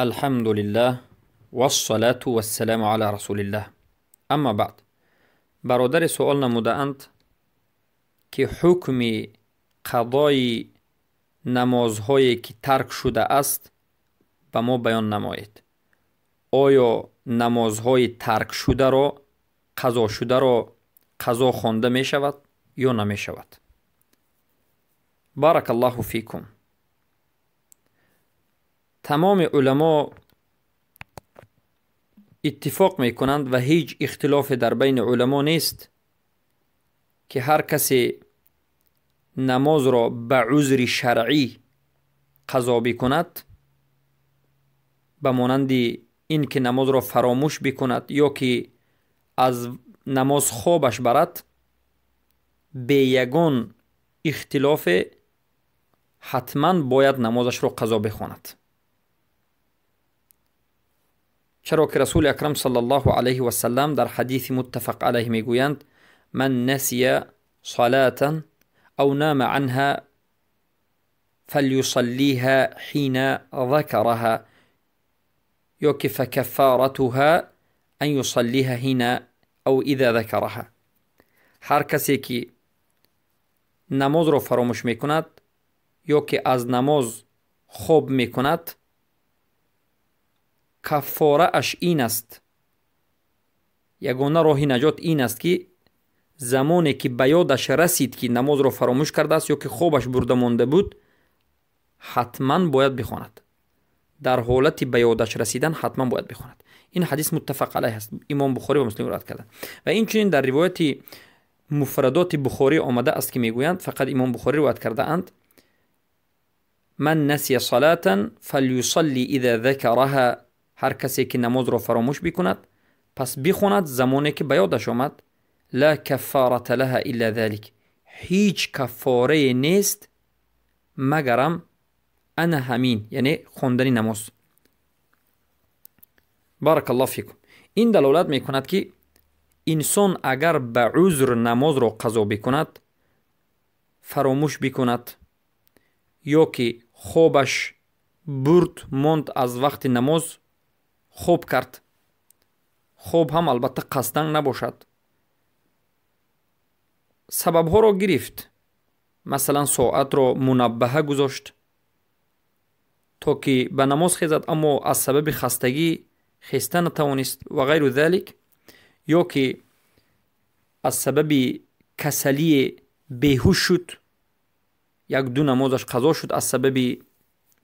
الحمد لله والصلاة والسلام على رسول الله. اما بعد، برادر سوال نموده اند که حکم قضای نمازهایی که ترک شده است به ما بیان نمایید. آیا نمازهای ترک شده را قضا شده را قضا خوانده می شود یا نمی شود؟ بارک الله فیکم. تمام علما اتفاق می کنند و هیچ اختلاف در بین علما نیست که هر کسی نماز را به عذر شرعی قضا بکند، به مانند این که نماز را فراموش بکند یا که از نماز خوابش برد، به یگان اختلاف حتما باید نمازش را قضا بخواند. چرا که رسول اکرم صلی الله علیه و سلم در حدیث متفق علیه میگویند: من نسی صلاة او نام عنها فلیصلیها حین ذکرها، یا که فکفارتها ان یصلیها حین او اذا ذکرها. هر کسی که نماز را فراموش میکند یا که از نماز خواب میکند، کفاره اش این است، یگانه راه نجات این است که زمانی که به یادش رسید که نماز را فراموش کرده است یا که خوابش برده مانده بود، حتما باید بخواند. در حالت به یادش رسیدن حتما باید بخواند. این حدیث متفق علیه است، امام بخاری و مسلم روایت کردند. و این چنین در روایت مفردات بخاری آمده است که میگویند، فقط امام بخاری روایت کرده اند: من نسی صلاة فلیصلی اذا ذکرها. هر کسی که نماز را فراموش بکند پس بخواند زمانی که به یادش آمد. لا کفارة لها الا ذلك. هیچ کفاره نیست مگرم انا همین، یعنی خواندن نماز. بارک الله فیکم. این دلالت میکند که انسان اگر به عذر نماز را قضا بکند، فراموش بکند یا که خوابش برد ماند، از وقت نماز خواب کرد، خواب هم البته قصدن نباشد، سبب ها را گرفت، مثلا ساعت را منبه گذاشت تا که به نماز خیزد اما از سبب خستگی خسته نتوانست و غیر ذلك، یا که از سبب کسلی بیهوش شد، یک دو نمازش قضا شد از سبب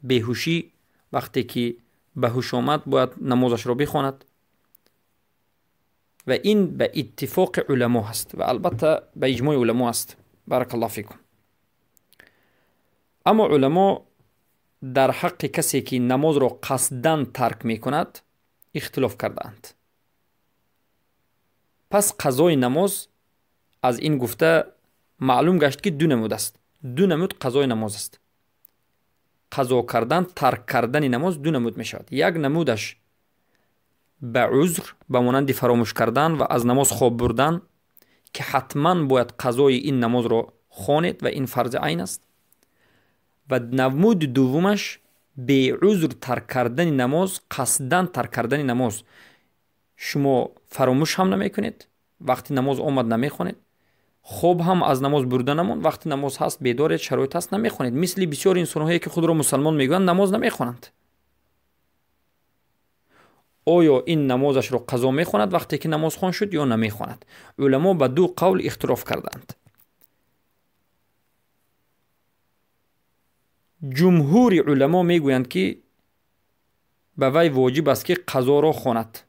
بیهوشی، وقتی که به هوش آمد باید نمازش را بخواند. و این به اتفاق علما هست و البته به اجماع علما است. بارک الله فیکم. اما علما در حق کسی که نماز را قصدن ترک می کند اختلاف کرده اند. پس قضای نماز از این گفته معلوم گشت که دو نمود است. دو نمود قضای نماز است. قضا کردن، ترک کردن نماز دو نمود می شود. یک نمودش به عذر، به مانند فراموش کردن و از نماز خواب بردن که حتما باید قضای این نماز را خوانید و این فرض عین است. و نمود دومش به عذر ترک کردن نماز، قصدن ترک کردن نماز. شما فراموش هم نمی کنید، وقتی نماز آمد نمی خوانید، خواب هم از نماز برده نمون، وقتی نماز هست بیدارید، شرایط هست نمی خوانید. مثل بسیار انسان‌هایی که خود را مسلمان میگویند نماز نمی خوانند. آیا این نمازش را قضا می خواند وقتی که نماز خوان شد یا نمی خواند؟ علما به دو قول اختلاف کردند. جمهور علما می گویند که به وی واجب است که قضا را خواند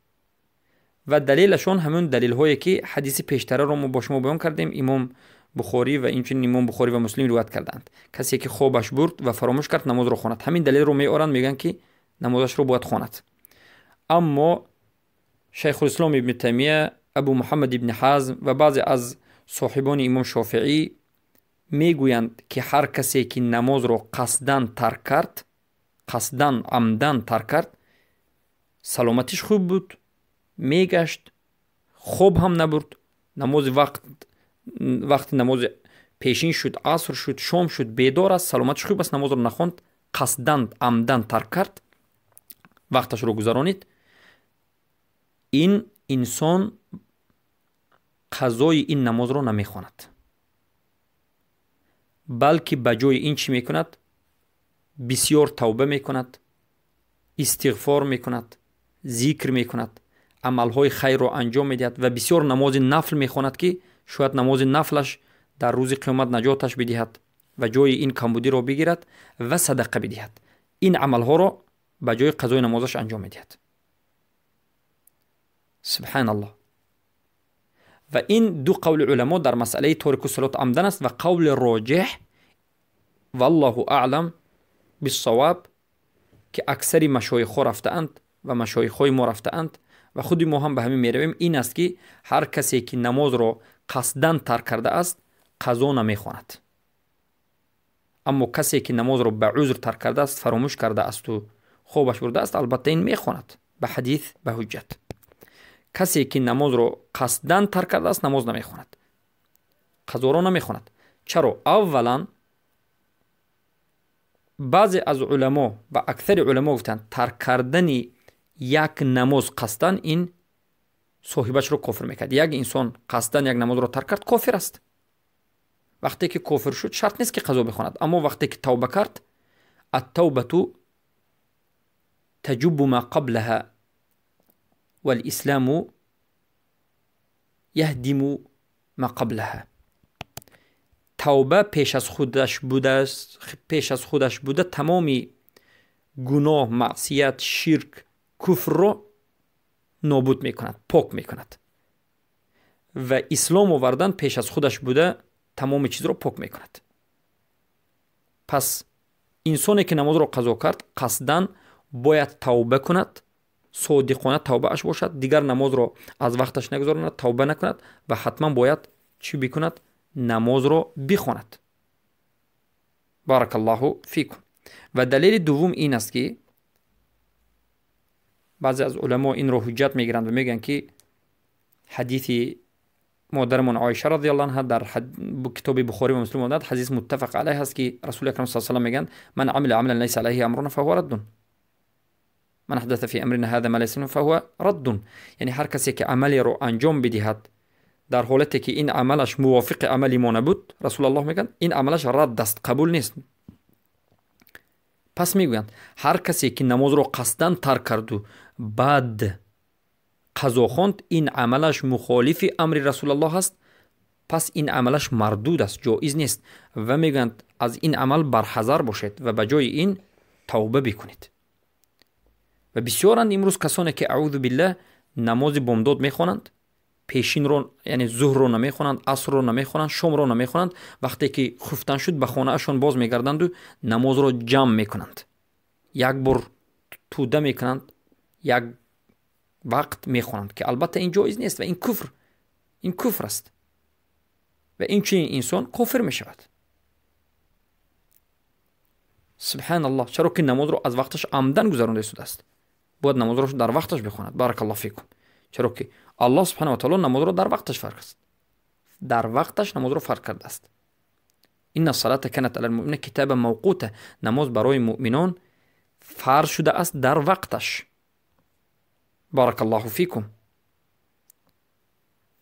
و دلیلشون همون دلیل هایی که حدیث پیشتره را ما با شما بیان کردیم، امام بخاری و اینچنین امام بخاری و مسلم روایت کردند. کسی که خوابش برد و فراموش کرد نماز را خواند. همین دلیل رو می آورند، میگن که نمازش رو باید خواند. اما شیخ الاسلام ابن تیمیه، ابو محمد ابن حزم و بعضی از صاحبان امام شافعی میگویند که هر کسی که نماز را قصدن ترک کرد، قصدن عمدن ترک کرد، سلامتیش خوب بود، میگشت، خوب هم نبرد، نماز وقت نماز پیشین شد، عصر شد، شام شد، بیدار است، سلامتیش خوب است، نماز را نخواند، قصدن عمدن ترک کرد، وقتش رو گذرانید، این انسان قضای این نماز رو نمیخواند، بلکه بجای این چی میکند؟ بسیار توبه میکند، استغفار میکند، ذکر میکند، عملهای خیر رو انجام میدهد و بسیار نماز نفل میخواند که شاید نماز نفلش در روز قیامت نجاتش بدهد و جای این کمبودی رو بگیرد و صدقه بدهد. این عملها رو بجای قضای نمازش انجام میدهد. سبحان الله. و این دو قول علما در مسئله تارک الصلات عمدن است و قول راجح والله اعلم بالصواب که اکثر مشایخ ها رفتند و مشایخ های ما رفتند و خود ما هم به همین میرویم، این است که هر کسی که نماز را قصداً ترک کرده است قضا نمیخواند، اما کسی که نماز را به عذر ترک کرده است، فراموش کرده است و خوابش برده است، البته این میخواند به حدیث به حجت. کسی که نماز را قصداً ترک کرده است نماز نمیخواند، قضا را نمیخواند. چرا؟ اولا بعضی از علما و اکثر علما گفتند ترک کردن یک نماز قصداً این صاحبش رو کافر میکرد. یک انسان قصداً یک نماز رو ترک کرد کافر است. وقتی که کافر شد شرط نیست که قضا بخواند، اما وقتی که توبه کرد، التوبه تجب ما قبلها والاسلام یهدم ما قبلها. توبه پیش از خودش بوده تمامی گناه، معصیت، شرک، کفر رو نابود میکند، پاک میکند. و اسلام آوردن پیش از خودش بوده تمام چیز رو پاک میکند. پس انسانی که نماز رو قضا کرد قصداً باید توبه کند، صادقانه توبه اش باشد، دیگر نماز رو از وقتش نگذارد، توبه نکند و حتما باید چی بکند؟ نماز رو بخواند. بارک الله فیکم. و دلیل دوم این است که بعضی از علما این رو حجت میگیرند و میگن که حدیث مادرمون عایشه رضی الله عنها در کتاب بخاری و مسلم اومد، حدیث متفق علیه است که رسول اکرم صلی الله علیه و آله میگن من عمل عملا لیس علیه امرنا فهو رد، من حدث فی امرنا هذا ما لیس فهو رد. یعنی هر کسی که عملی رو انجام بدهد در حالتی که این عملش موافق عملی ما نبود، رسول الله میگن این عملش رد است، قبول نیست. پس میگویند هر کسی که نماز رو قصداً ترک کرد و بعد قضا خواند، این عملش مخالف امر رسول الله است، پس این عملش مردود است، جایز نیست و میگویند از این عمل برحذر باشید و بجای این توبه بکنید. و بسیارند امروز کسانی که اعوذ بالله نماز بامداد میخوانند، پیشین رو یعنی ظهر رو نمیخوانند، عصر رو نمیخوانند، شام رو نمیخوانند، وقتی که خفتن شد به خانه اشون باز میگردند و نماز رو جمع میکنند، یک بار توده میکنند، یک وقت میخوانند که البته این جایز نیست و این کفر است و این چنین انسان کافر میشود. سبحان الله. چرا که نماز رو از وقتش عمدن گذرانده شده است، باید نماز رو در وقتش بخواند. بارک الله فیکم. چرا که الله سبحانه و تعالی نماز رو در وقتش فرض است، در وقتش نماز رو فرض کرده است. این الصلاة کانت علی المؤمنین کتابا موقوتا، نماز برای مؤمنان فرض شده است در وقتش. بارک الله فیکم.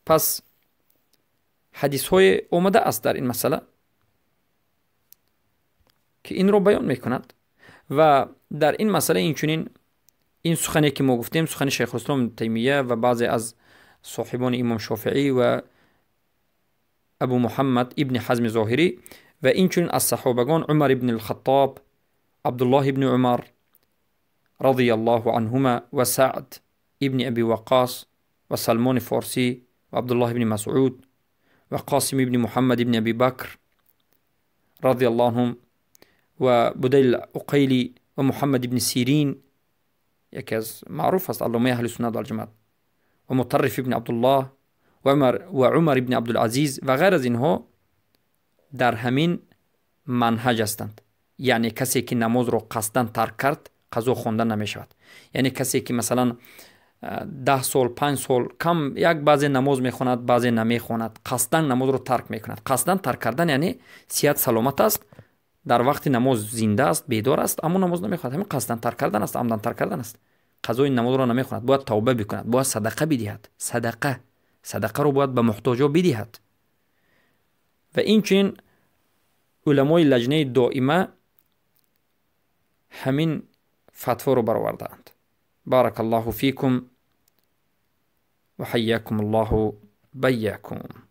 پس حدیث های اومده است در این مسئله که این رو بیان میکند و در این مسئله اینچنین این سخنی که ما گفتیم سخن شیخ الاسلام تیمیه و بعضی از صاحبان امام شافعی و ابو محمد ابن حزم ظاهری و اینچنین از صحابگان عمر ابن الخطاب، عبدالله ابن عمر رضی الله عنهما و سعد ابن ابي وقاص و سلمان فارسی و عبدالله ابن مسعود و قاسم ابن محمد ابن ابي بکر رضی الله عنهم و بدیل عقیلی و محمد ابن سیرین، یکی از معروف است علامه اهل سنت و الجماعت، و مطرف ابن عبدالله و عمر ابن عبدالعزیز و غیر از اینها در همین منهج هستند. یعنی کسی که نماز رو قصداً ترک کرد قضا خواندن نمی شود. یعنی کسی که مثلا 10 سال 5 سال کم یک بعضی نماز میخواند بعضی نمیخواند، قصداً نماز رو ترک میکند. قصداً ترک کردن یعنی صحت سلامت است، در وقت نماز زنده است، بیدار است، اما نماز نمیخواند، همین قصداً ترک کردن است، عمدن ترک کردن است. قضای نماز را نمیخواند، باید توبه بکند، باید صدقه بدهد. صدقه رو باید به محتاجا بدهد. و اینچنین علمای لجنه دائمه همین فتوا رو برآوردند. بارک الله فیکم و حیاکم الله بیاکم.